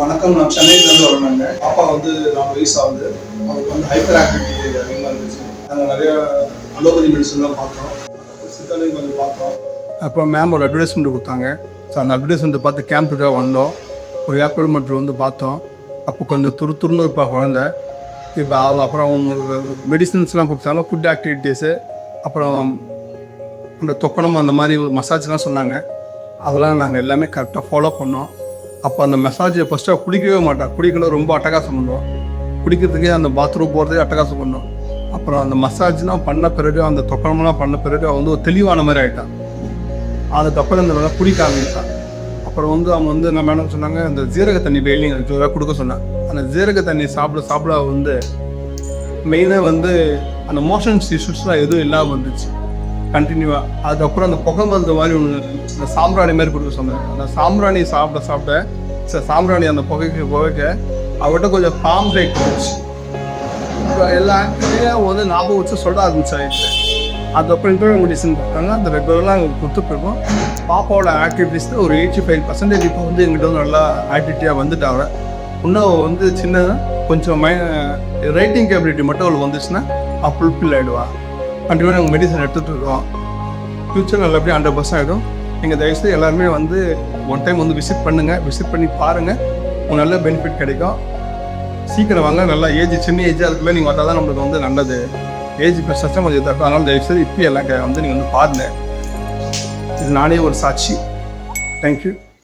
வணக்கம். நான் சென்னையிலேருந்து வரணுங்க. பாப்பா வந்து 4 வயசு ஆகுது. அவங்களுக்கு வந்து ஹைப்பர் ஆக்டிவிட்டி அதிகமாக இருந்துச்சு. நாங்கள் நிறைய அலோபதி மெடிசன்லாம் பார்த்தோம், சித்தாலையும் கொஞ்சம் பார்த்தோம். அப்புறம் மேம் ஒரு அட்வர்டைஸ்மெண்ட் கொடுத்தாங்க. ஸோ அந்த அட்வர்டைஸ்மெண்ட் பார்த்து கேம்புக்காக வந்தோம். ஒரு ஏப்ரல் வந்து பார்த்தோம். அப்போ கொஞ்சம் துருன்னு இருப்பா குழந்தை. இப்போ அப்புறம் மெடிசன்ஸ்லாம் கொடுத்தாலும் ஃபுட் ஆக்டிவிட்டீஸு, அப்புறம் அந்த தொக்கணம் அந்த மாதிரி மசாஜ்லாம் சொன்னாங்க. அதெல்லாம் நாங்கள் எல்லாமே கரெக்டாக ஃபாலோ பண்ணோம். அப்போ அந்த மசாஜை ஃபஸ்ட்டாக குளிக்கவே மாட்டோம். குளிக்கணும் ரொம்ப அட்டகாசம் பண்ணுவோம். குளிக்கிறதுக்கே அந்த பாத்ரூம் போகிறதே அட்டகாசம் பண்ணோம். அப்புறம் அந்த மசாஜ்லாம் பண்ண பிறகு, அந்த தொக்கணம்லாம் பண்ண பிறகு அவன் வந்து ஒரு தெளிவான மாதிரி ஆகிட்டான். அதுக்கப்புறம் இந்த குடிக்க ஆரம்பித்தான். அப்புறம் வந்து அவன் வந்து நம்ம என்ன சொன்னாங்க, அந்த ஜீரக தண்ணி டெய்லி கொடுக்க சொன்னான். அந்த ஜீரக தண்ணி சாப்பிட வந்து மெயினாக வந்து அந்த மோஷன்ஸ் இஷ்யூஸ்லாம் எதுவும் இல்லாமல் வந்துச்சு கண்டினியூவாக. அதுக்கப்புறம் அந்த புகை மருந்து மாதிரி ஒன்று, இந்த சாம்பிராணி மாதிரி கொடுக்க சொன்னேன். அந்த சாம்பிராணி சாப்பிட சாம்பிராணி அந்த புகைக்க அவர்கிட்ட கொஞ்சம் ஃபார்ம் பிரேக் இருந்துச்சு. இப்போ எல்லா ஆக்டிவிட்டியும் வந்து ஞாபகம் வச்சு சொல்ல ஆரம்பிச்சாயிடுச்சு. அதுக்கப்புறம் இன்டர்வியூ மெடிசன் கொடுத்தாங்க. அந்த ரெகுலராக எங்களுக்கு கொடுத்துட்ருக்கோம். பாப்பாவோட ஆக்டிவிட்டீஸில் ஒரு 85% இப்போ வந்து எங்கிட்ட வந்து நல்லா ஆக்டிவிட்டியாக வந்துட்டாங்க. இன்னும் வந்து சின்னதாக கொஞ்சம் ரைட்டிங் கேபிலிட்டி மட்டும் அவளுக்கு வந்துச்சுன்னா ஃபுல்ஃபில் ஆகிடுவா. கண்டிப்பாக நாங்கள் மெடிசன் எடுத்துகிட்டு இருக்கோம். ஃப்யூச்சர் நல்லபடியாக 100% ஆகிடும். நீங்கள் தயவுசெய்து எல்லாருமே வந்து ஒன் டைம் வந்து விசிட் பண்ணுங்கள். விசிட் பண்ணி பாருங்கள், உங்களுக்கு நல்ல பெனிஃபிட் கிடைக்கும். சீக்கிரம் வாங்க. நல்லா சின்ன ஏஜாக இருக்குல்ல, நீங்கள் வந்தால் தான் நம்மளுக்கு வந்து நல்லது. ஏஜ் ப்ளஸ் கொஞ்சம் இதாக இருக்கும். அதனால் தயவுசெய்து இப்போ எல்லாம் வந்து நீங்கள் வந்து பாருங்கள். இது நானே ஒரு சாட்சி. தேங்க்யூ.